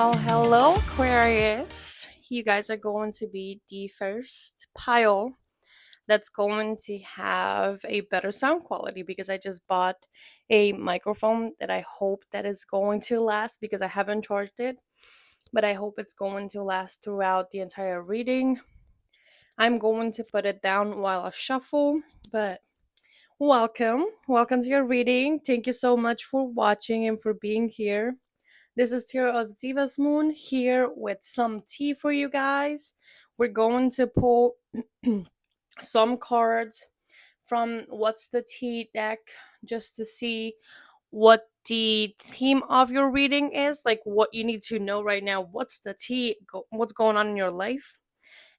Well, hello, Aquarius. You guys are going to be the first pile that's going to have a better sound quality because I just bought a microphone that I hope that is going to last because I haven't charged it, but I hope it's going to last throughout the entire reading. I'm going to put it down while I shuffle, but welcome to your reading. Thank you so much for watching and for being here. This is Tira of Ziva's Moon here with some tea for you guys. We're going to pull some cards from What's the Tea deck just to see what the theme of your reading is, like what you need to know right now. What's the tea? What's going on in your life?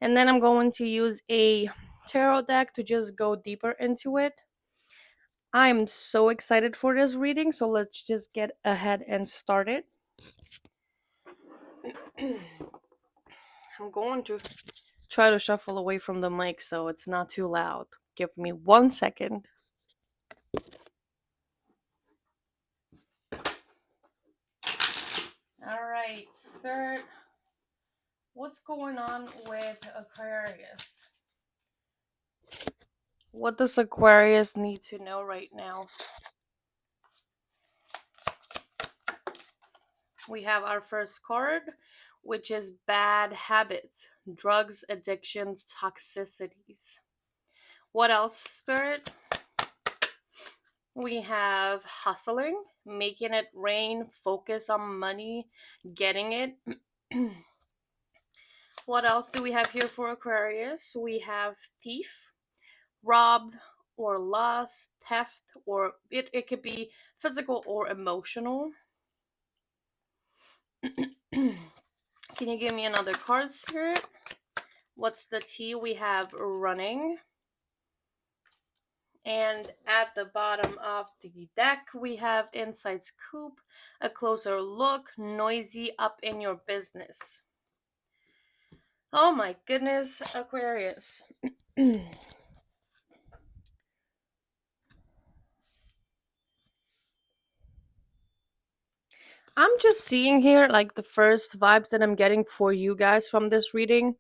And then I'm going to use a tarot deck to just go deeper into it. I'm so excited for this reading, so let's just get ahead and start it. I'm going to try to shuffle away from the mic so it's not too loud. Give me 1 second. Alright, Spirit, what's going on with Aquarius? What does Aquarius need to know right now? We have our first card, which is bad habits, drugs, addictions, toxicities. What else, Spirit? We have hustling, making it rain, focus on money, getting it. What else do we have here for Aquarius? We have thief, robbed or lost, theft, or it could be physical or emotional. Can you give me another card, Spirit? What's the T? We have running. And at the bottom of the deck, we have Inside Scoop, a closer look, noisy, up in your business. Oh my goodness, Aquarius. I'm just seeing here like the first vibes that I'm getting for you guys from this reading.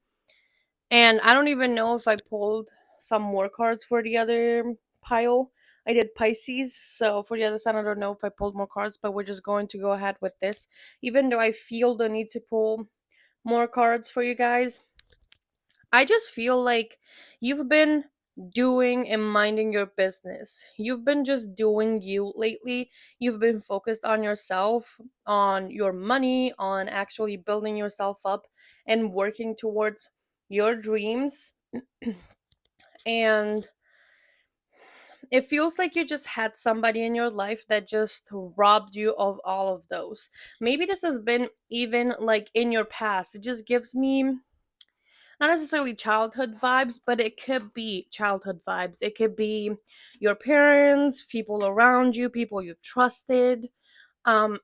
And I don't even know if I pulled some more cards for the other pile. I did Pisces, so for the other side, I don't know if I pulled more cards, but we're just going to go ahead with this. Even though I feel the need to pull more cards for you guys, I just feel like you've been doing and minding your business. You've been just doing you lately. You've been focused on yourself, on your money, on actually building yourself up and working towards your dreams. And it feels like you just had somebody in your life that just robbed you of all of those. Maybe this has been even like in your past. It just gives me not necessarily childhood vibes, but it could be childhood vibes. It could be your parents, people around you, people you trusted. Um,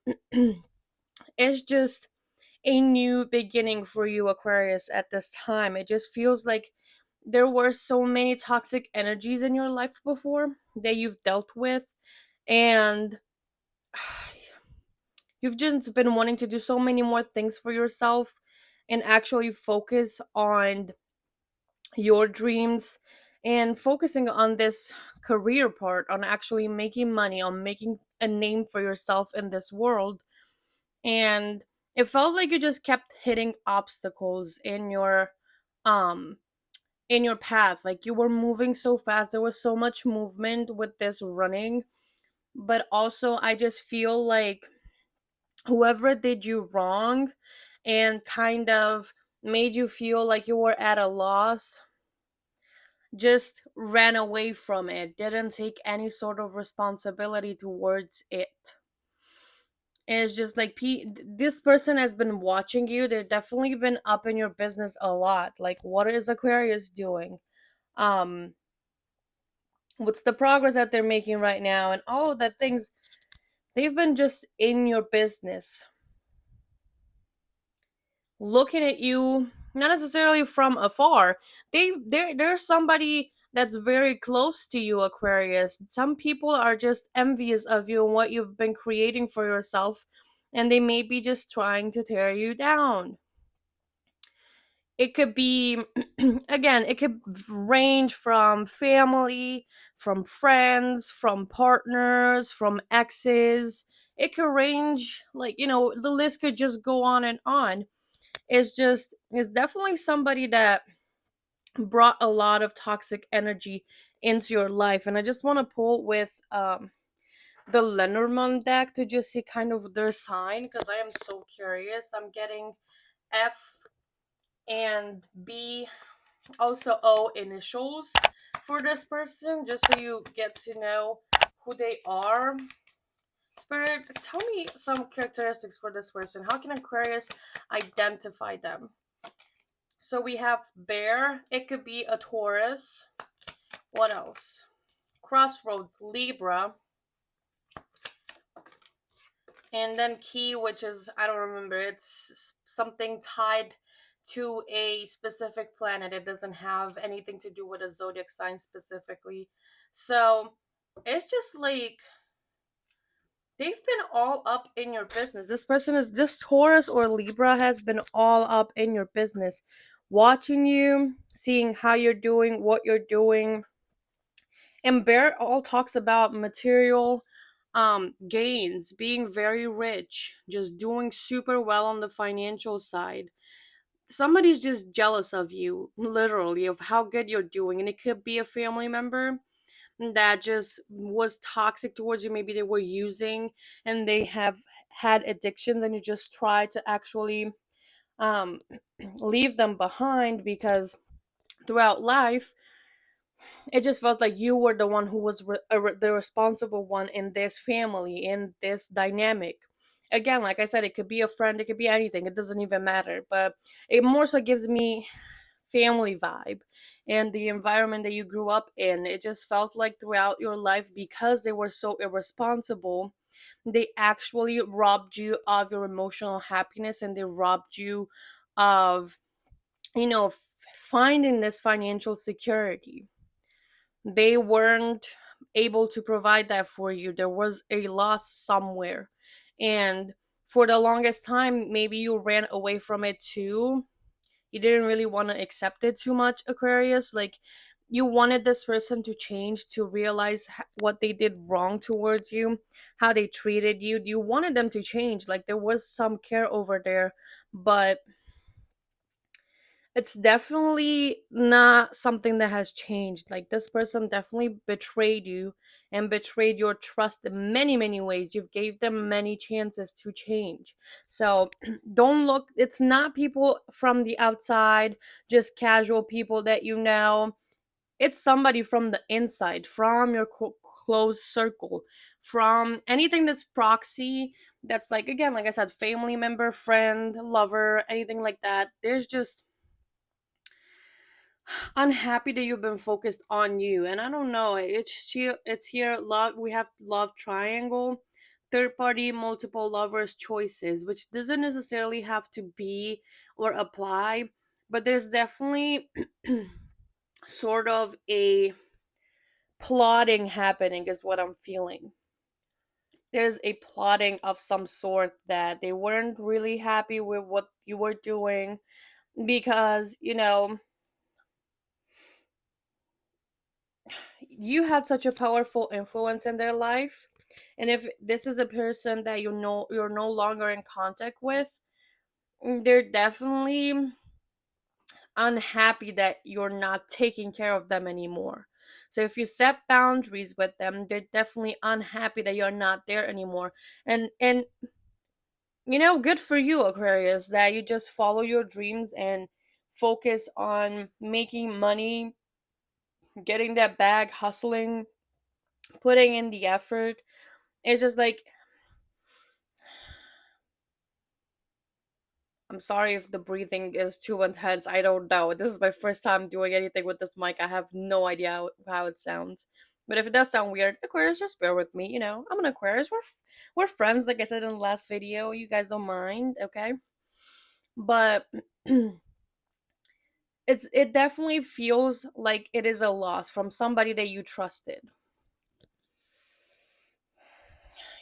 it's just a new beginning for you, Aquarius, at this time. It just feels like there were so many toxic energies in your life before that you've dealt with, and you've just been wanting to do so many more things for yourself and actually focus on your dreams and focusing on this career part, on actually making money, on making a name for yourself in this world. And it felt like you just kept hitting obstacles um in your path. Like you were moving so fast, there was so much movement with this running, but also I just feel like whoever did you wrong and kind of made you feel like you were at a loss just ran away from it, didn't take any sort of responsibility towards it. And it's just like this person has been watching you. They've definitely been up in your business a lot. Like, what is Aquarius doing? Um, what's the progress that they're making right now? And all of that things. They've been just in your business, looking at you, not necessarily from afar. There's somebody that's very close to you, Aquarius. Some people are just envious of you and what you've been creating for yourself, and they may be just trying to tear you down. It could be, again, it could range from family, from friends, from partners, from exes. It could range, like, the list could just go on and on. It's definitely somebody that brought a lot of toxic energy into your life. And I just want to pull with the Lenormand deck to just see kind of their sign, because I am so curious. I'm getting F and B, also O initials for this person, just so you get to know who they are. Spirit, tell me some characteristics for this person. How can Aquarius identify them? So we have bear, it could be a Taurus. What else? Crossroads, Libra. And then key, which is, I don't remember, it's something tied to a specific planet. It doesn't have anything to do with a zodiac sign specifically. So it's just like they've been all up in your business. This Taurus or Libra has been all up in your business, watching you, seeing how you're doing, what you're doing. And Bear all talks about material gains, being very rich, just doing super well on the financial side. Somebody's just jealous of you, literally, of how good you're doing. And it could be a family member that just was toxic towards you. Maybe they were using and they have had addictions, and you just try to actually um leave them behind, because throughout life it just felt like you were the one who was the responsible one in this family, in this dynamic. Again, like I said, it could be a friend, it could be anything, it doesn't even matter, but it more so gives me family vibe. And the environment that you grew up in, it just felt like throughout your life, because they were so irresponsible, they actually robbed you of your emotional happiness, and they robbed you of, finding this financial security. They weren't able to provide that for you. There was a loss somewhere. And for the longest time, maybe you ran away from it too. You didn't really want to accept it too much, Aquarius. Like, you wanted this person to change, to realize what they did wrong towards you, how they treated you. You wanted them to change. Like, there was some care over there, but it's definitely not something that has changed. Like, this person definitely betrayed you and betrayed your trust in many, many ways. You've gave them many chances to change. So don't look, it's not people from the outside, just casual people that you know. It's somebody from the inside, from your close circle, from anything that's proxy, that's like, again, like I said, family member, friend, lover, anything like that. There's just unhappy that you've been focused on you. And I don't know, it's here love, we have love triangle, third party, multiple lovers choices, which doesn't necessarily have to be or apply, but there's definitely sort of a plotting happening, is what I'm feeling. There's a plotting of some sort, that they weren't really happy with what you were doing, because you had such a powerful influence in their life. And if this is a person that you're no longer in contact with, they're definitely unhappy that you're not taking care of them anymore. So if you set boundaries with them, they're definitely unhappy that you're not there anymore. And good for you, Aquarius, that you just follow your dreams and focus on making money, getting that bag, hustling, putting in the effort. It's just like, I'm sorry if the breathing is too intense. I don't know. This is my first time doing anything with this mic. I have no idea how it sounds. But if it does sound weird, Aquarius, just bear with me. I'm an Aquarius. We're friends, like I said in the last video. You guys don't mind, okay? But it definitely feels like it is a loss from somebody that you trusted.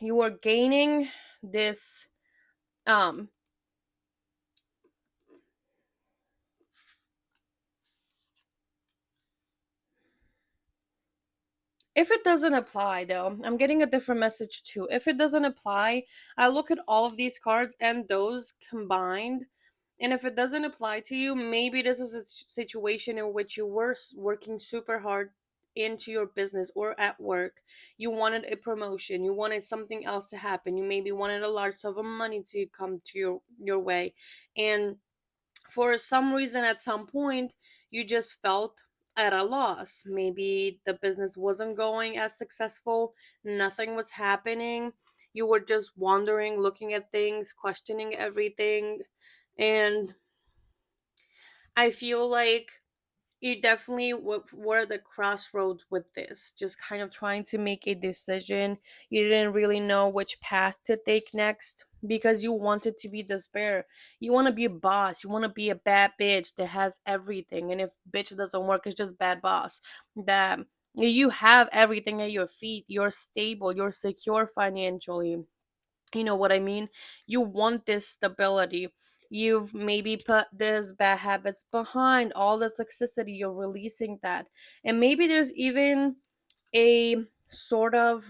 You are gaining this. Um, if it doesn't apply, though, I'm getting a different message too. If it doesn't apply, I look at all of these cards and those combined. And if it doesn't apply to you, maybe this is a situation in which you were working super hard into your business or at work. You wanted a promotion, you wanted something else to happen. You maybe wanted a large sum of money to come to your way. And for some reason at some point you just felt at a loss. Maybe the business wasn't going as successful, nothing was happening, you were just wandering, looking at things, questioning everything. And I feel like you definitely were the crossroads with this, just kind of trying to make a decision. You didn't really know which path to take next because you wanted to be this bear. You want to be a boss, you want to be a bad bitch that has everything, and if bitch doesn't work, it's just bad boss. That you have everything at your feet, you're stable, you're secure financially. You know what I mean? You want this stability. You've maybe put this bad habits behind, all the toxicity, you're releasing that. And maybe there's even a sort of,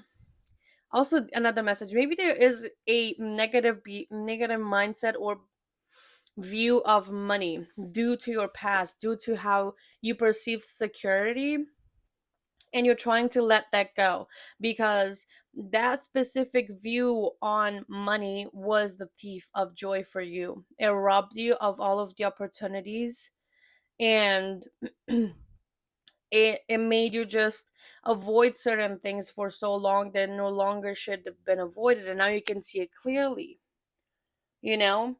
also another message, maybe there is a negative mindset or view of money due to your past, due to how you perceive security, and you're trying to let that go because that specific view on money was the thief of joy for you. It robbed you of all of the opportunities, and it made you just avoid certain things for so long that no longer should have been avoided, and now you can see it clearly, you know.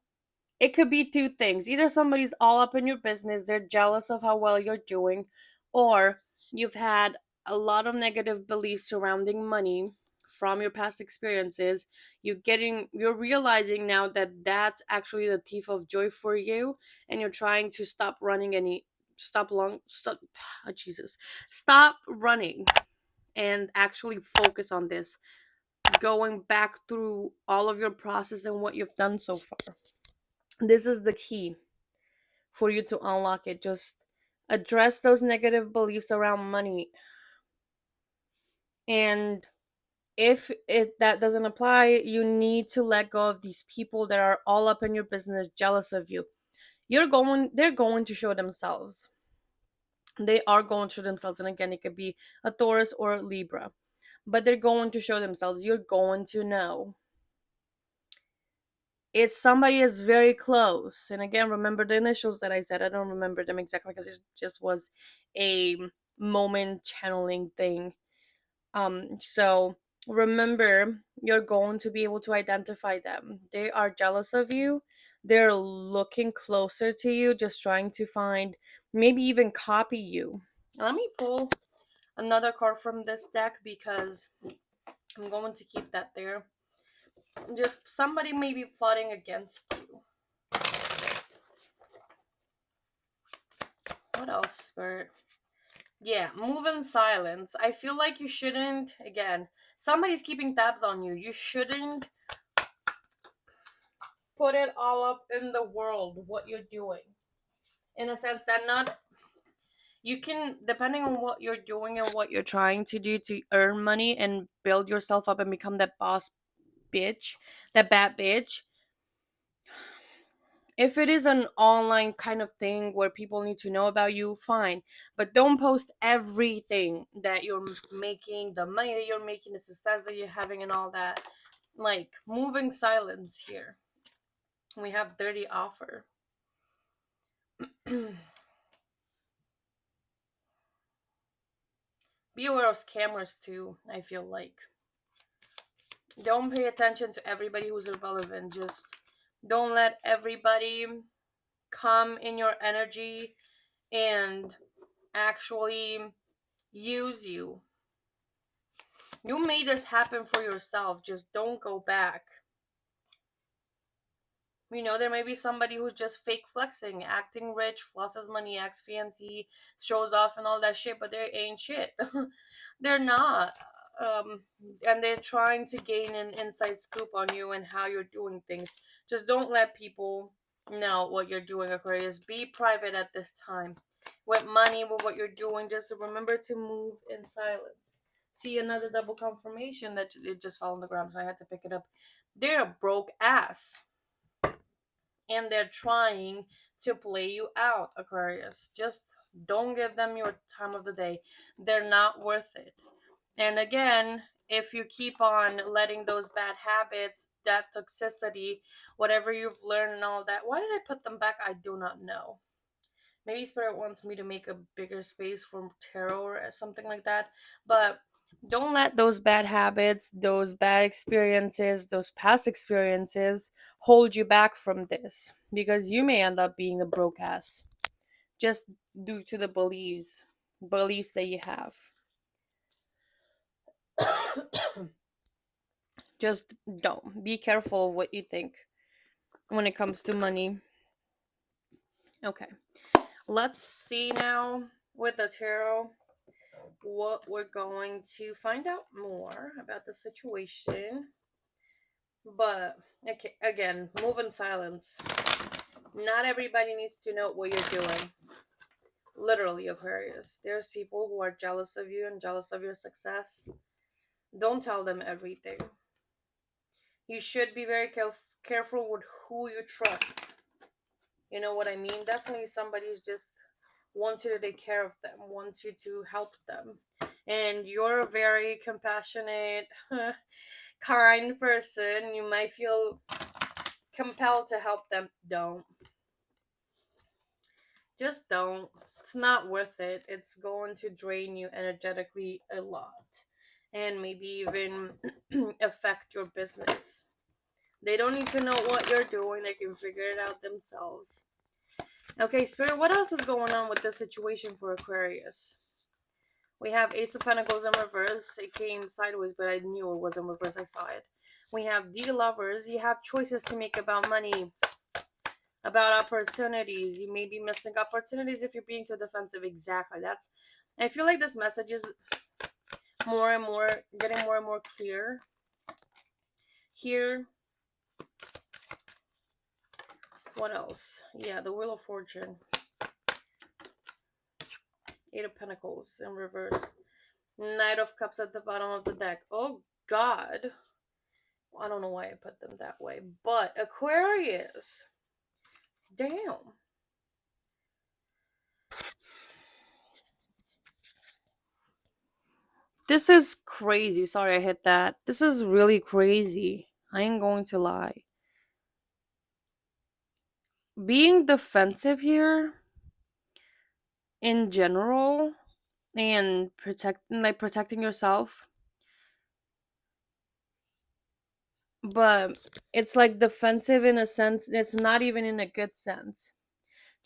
It could be two things. Either somebody's all up in your business, they're jealous of how well you're doing, or you've had a lot of negative beliefs surrounding money from your past experiences. You're realizing now that that's actually the thief of joy for you, and you're trying to stop running any stop oh, Jesus. Stop running and actually focus on this. Going back through all of your process and what you've done so far. This is the key for you to unlock it. Just address those negative beliefs around money. And if it that doesn't apply, you need to let go of these people that are all up in your business, jealous of you. They're going to show themselves. They are going to show themselves. And again, it could be a Taurus or a Libra. But they're going to show themselves. You're going to know. It's somebody is very close. And again, remember the initials that I said. I don't remember them exactly because it just was a moment channeling thing. So remember, you're going to be able to identify them. They are jealous of you. They're looking closer to you, just trying to find, maybe even copy you. Let me pull another card from this deck because I'm going to keep that there. Just somebody may be plotting against you. What else, Spirit? Yeah, move in silence. I feel like you shouldn't, again, somebody's keeping tabs on you. You shouldn't put it all up in the world, what you're doing. In a sense that not, you can, depending on what you're doing and what you're trying to do to earn money and build yourself up and become that boss bitch, that bad bitch. If it is an online kind of thing where people need to know about you, fine. But don't post everything that you're making, the money that you're making, the success that you're having, and all that. Like, moving silence here. We have dirty offer. Be aware of scammers too, I feel like. Don't pay attention to everybody who's irrelevant. Just don't let everybody come in your energy and actually use you. You made this happen for yourself. Just don't go back. You know, there may be somebody who's just fake flexing, acting rich, flosses money, acts fancy, shows off and all that shit, but they ain't shit. They're not. um and they're trying to gain an inside scoop on you and how you're doing things. Just don't let people know what you're doing, Aquarius. Be private at this time. With money, with what you're doing, just remember to move in silence. See, another double confirmation that it just fell on the ground, so I had to pick it up. They're a broke ass, and they're trying to play you out, Aquarius. Just don't give them your time of the day. They're not worth it. And again, if you keep on letting those bad habits, that toxicity, whatever you've learned and all that, why did I put them back? I do not know. Maybe Spirit wants me to make a bigger space for tarot or something like that. But don't let those bad habits, those bad experiences, those past experiences hold you back from this, because you may end up being a broke ass just due to the beliefs that you have. Just don't. Be careful of what you think when it comes to money. Okay. Let's see now with the tarot what we're going to find out more about the situation. But okay, again, move in silence. Not everybody needs to know what you're doing. Literally, Aquarius. There's people who are jealous of you and jealous of your success. Don't tell them everything. You should be very careful with who you trust. You know what I mean? Definitely somebody's just wants you to take care of them, wants you to help them. And you're a very compassionate, kind person. You might feel compelled to help them. Don't. Just don't. It's not worth it. It's going to drain you energetically a lot. And maybe even affect your business. They don't need to know what you're doing. They can figure it out themselves. Okay, Spirit, what else is going on with this situation for Aquarius? We have Ace of Pentacles in reverse. It came sideways, but I knew it was in reverse. I saw it. We have the Lovers. You have choices to make about money, about opportunities. You may be missing opportunities if you're being too defensive. Exactly. I feel like this message is more and more, getting more and more clear here. What else? Yeah, the Wheel of Fortune. Eight of Pentacles in reverse. Knight of Cups at the bottom of the deck. Oh, God. I don't know why I put them that way. But Aquarius. Damn. This is crazy. Sorry I hit that. This is really crazy. I ain't going to lie. Being defensive here in general and protecting yourself, but it's like defensive in a sense, it's not even in a good sense.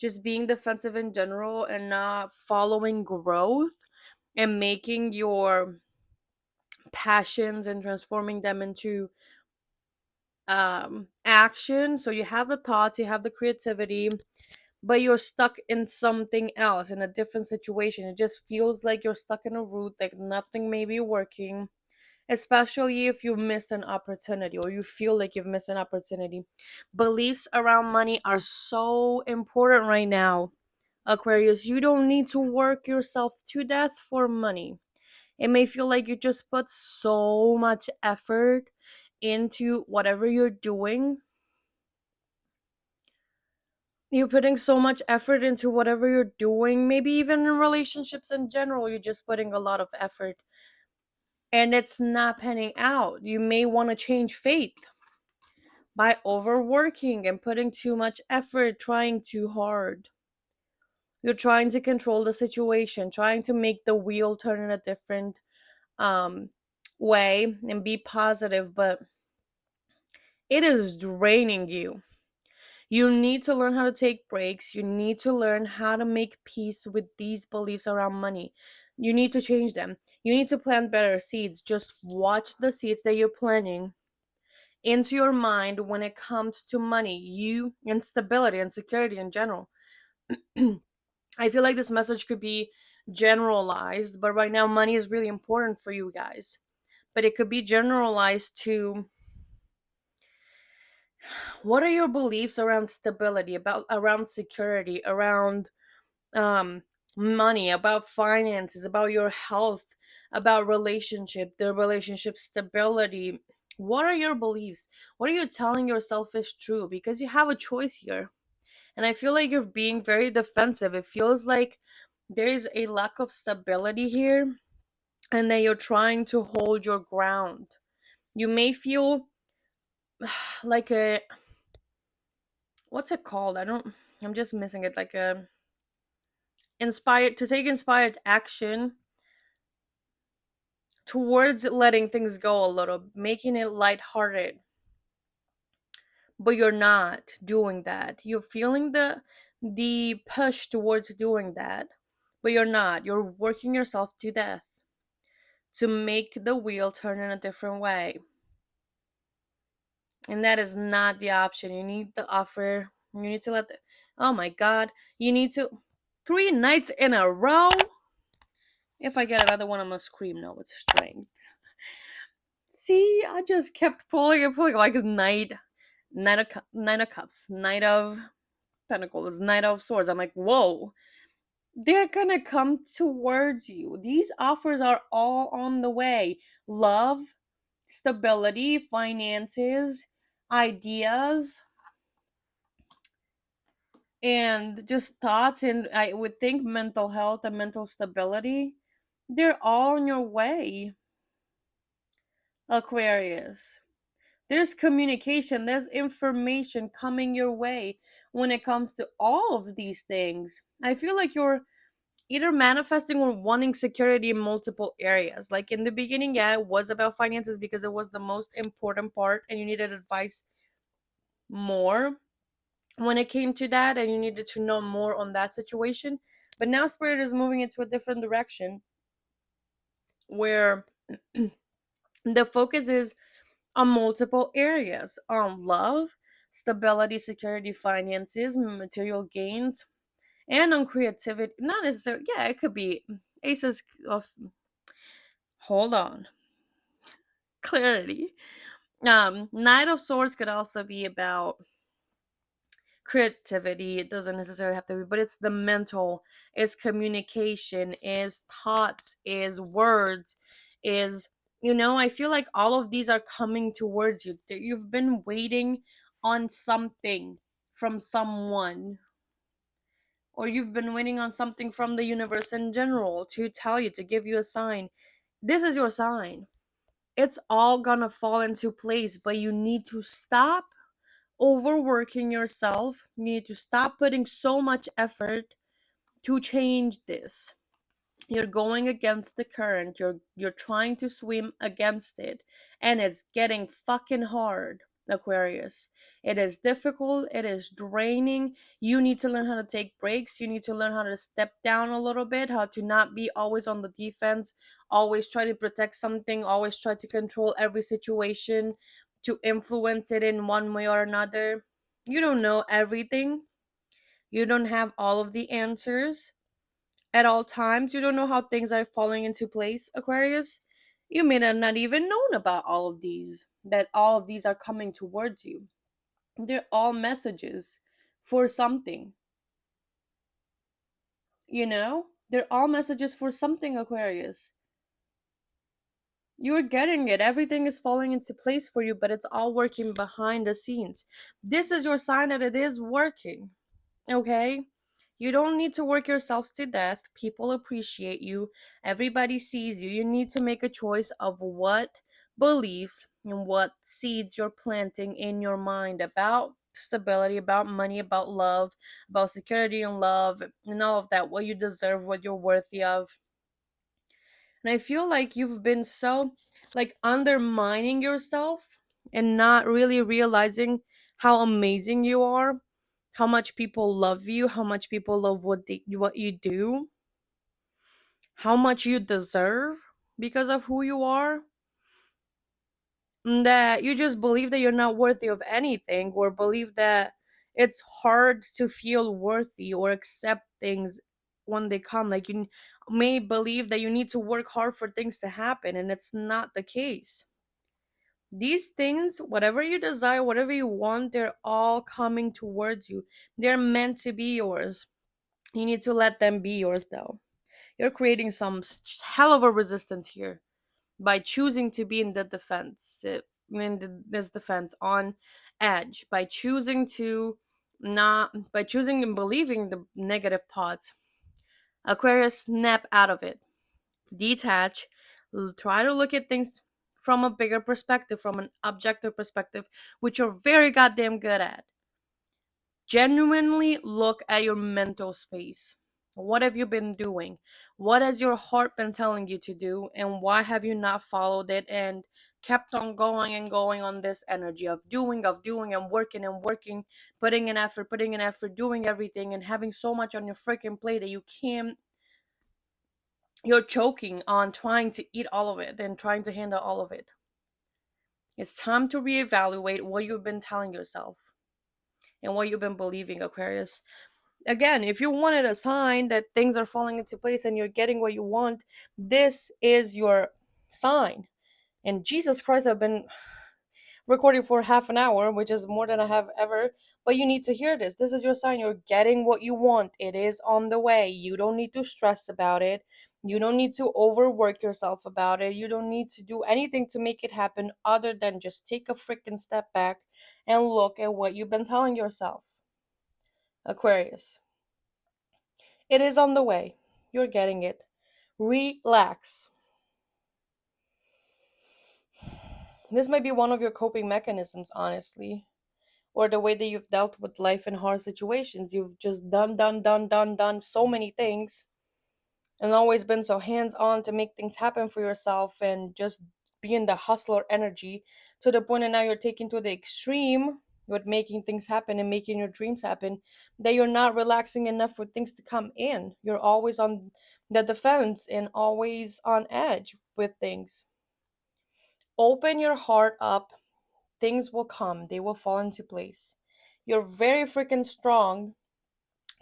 Just being defensive in general and not following growth and making your passions and transforming them into action. So you have the thoughts, you have the creativity, but you're stuck in something else, in a different situation. It just feels like you're stuck in a route, like nothing may be working, especially if you've missed an opportunity or you feel like you've missed an opportunity. Beliefs around money are so important right now, Aquarius. You don't need to work yourself to death for money. It may feel like you just put so much effort into whatever you're doing. You're putting so much effort into whatever you're doing. Maybe even in relationships in general, you're just putting a lot of effort and it's not panning out. You may want to change fate by overworking and putting too much effort, trying too hard. You're trying to control the situation, trying to make the wheel turn in a different um way and be positive, but it is draining you. You need to learn how to take breaks. You need to learn how to make peace with these beliefs around money. You need to change them. You need to plant better seeds. Just watch the seeds that you're planting into your mind when it comes to money, you and stability and security in general. I feel like this message could be generalized, but right now money is really important for you guys. but it could be generalized to what are your beliefs around stability, about around security, around um money, about finances, about your health, about the relationship stability. What are your beliefs? What are you telling yourself is true? Because you have a choice here. And I feel like you're being very defensive. It feels like there is a lack of stability here, and that you're trying to hold your ground. You may feel like a, what's it called? I'm just missing it. Like a inspired to take inspired action towards letting things go a little, making it lighthearted. But you're not doing that. You're feeling the push towards doing that, but you're not. You're working yourself to death to make the wheel turn in a different way. And that is not the option. You need the offer. You need to let the, oh my god. You need to, 3 nights in a row. If I get another one, I'm gonna scream. No, it's strength. See, I just kept pulling and pulling like Knight of Cups, Knight of Pentacles, Knight of Swords. I'm like, whoa, they're gonna come towards you. These offers are all on the way. Love, stability, finances, ideas, and just thoughts. And I would think mental health and mental stability. They're all on your way, Aquarius. There's communication, there's information coming your way when it comes to all of these things. I feel like you're either manifesting or wanting security in multiple areas. Like in the beginning, yeah, it was about finances because it was the most important part and you needed advice more when it came to that and you needed to know more on that situation. But now Spirit is moving into a different direction where the focus is on multiple areas, on love, stability, security, finances, material gains, and on creativity. Not necessarily, yeah, it could be aces of, hold on, clarity. Knight of Swords could also be about creativity. It doesn't necessarily have to be, but it's the mental, it's communication, is thoughts, is words, is, I feel like all of these are coming towards you. That you've been waiting on something from someone, or you've been waiting on something from the universe in general to tell you, to give you a sign. This is your sign. It's all gonna fall into place, but you need to stop overworking yourself. You need to stop putting so much effort to change this. You're going against the current. You're trying to swim against it, and it's getting fucking hard, Aquarius. It is difficult, it is draining. You need to learn how to take breaks. You need to learn how to step down a little bit, how to not be always on the defense, always try to protect something, always try to control every situation, to influence it in one way or another. You don't know everything. You don't have all of the answers at all times. You don't know how things are falling into place, Aquarius. You may not even known about all of these, that all of these are coming towards you. They're all messages for something, They're all messages for something, Aquarius. You're getting it. Everything is falling into place for you, but it's all working behind the scenes. This is your sign that it is working. Okay? You don't need to work yourselves to death. People appreciate you. Everybody sees you. You need to make a choice of what beliefs and what seeds you're planting in your mind about stability, about money, about love, about security and love, and all of that. What you deserve, what you're worthy of. And I feel like you've been so like undermining yourself and not really realizing how amazing you are, how much people love you, how much people love what you do, how much you deserve because of who you are. And that you just believe that you're not worthy of anything, or believe that it's hard to feel worthy or accept things when they come. Like, may believe that you need to work hard for things to happen, and it's not the case. These things, whatever you desire, whatever you want, they're all coming towards you. They're meant to be yours. You need to let them be yours, though. You're creating some hell of a resistance here by choosing to be in the defense, this defense on edge, by choosing to not, by choosing and believing the negative thoughts. Aquarius, snap out of it. Detach. Try to look at things from a bigger perspective, from an objective perspective, which you're very goddamn good at. Genuinely look at your mental space. What have you been doing? What has your heart been telling you to do? And why have you not followed it and kept on going and going on this energy of doing, and working, putting in effort, doing everything, and having so much on your freaking plate that you can't, you're choking on trying to eat all of it and trying to handle all of it. It's time to reevaluate what you've been telling yourself and what you've been believing, Aquarius. Again, if you wanted a sign that things are falling into place and you're getting what you want, this is your sign. And Jesus Christ, I've been recording for half an hour, which is more than I have ever. But you need to hear this. This is your sign. You're getting what you want. It is on the way. You don't need to stress about it. You don't need to overwork yourself about it. You don't need to do anything to make it happen other than just take a freaking step back and look at what you've been telling yourself. Aquarius, it is on the way. You're getting it. Relax. This might be one of your coping mechanisms, honestly, or the way that you've dealt with life in hard situations. You've just done so many things and always been so hands on to make things happen for yourself and just be in the hustler energy to the point that now you're taking to the extreme with making things happen and making your dreams happen, that you're not relaxing enough for things to come in. You're always on the defense and always on edge with things. Open your heart up. Things will come, they will fall into place. You're very freaking strong,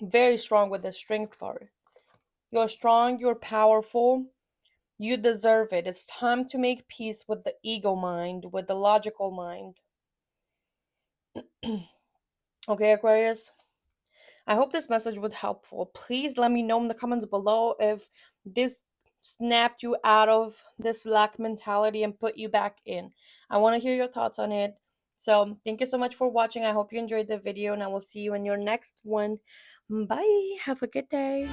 very strong with the strength card. You're strong, you're powerful, you deserve it. It's time to make peace with the ego mind, with the logical mind. Okay, Aquarius? I hope this message was helpful. Please let me know in the comments below if this snapped you out of this lack mentality and put you back in. I want to hear your thoughts on it. So, thank you so much for watching. I hope you enjoyed the video, and I will see you in your next one. Bye. Have a good day.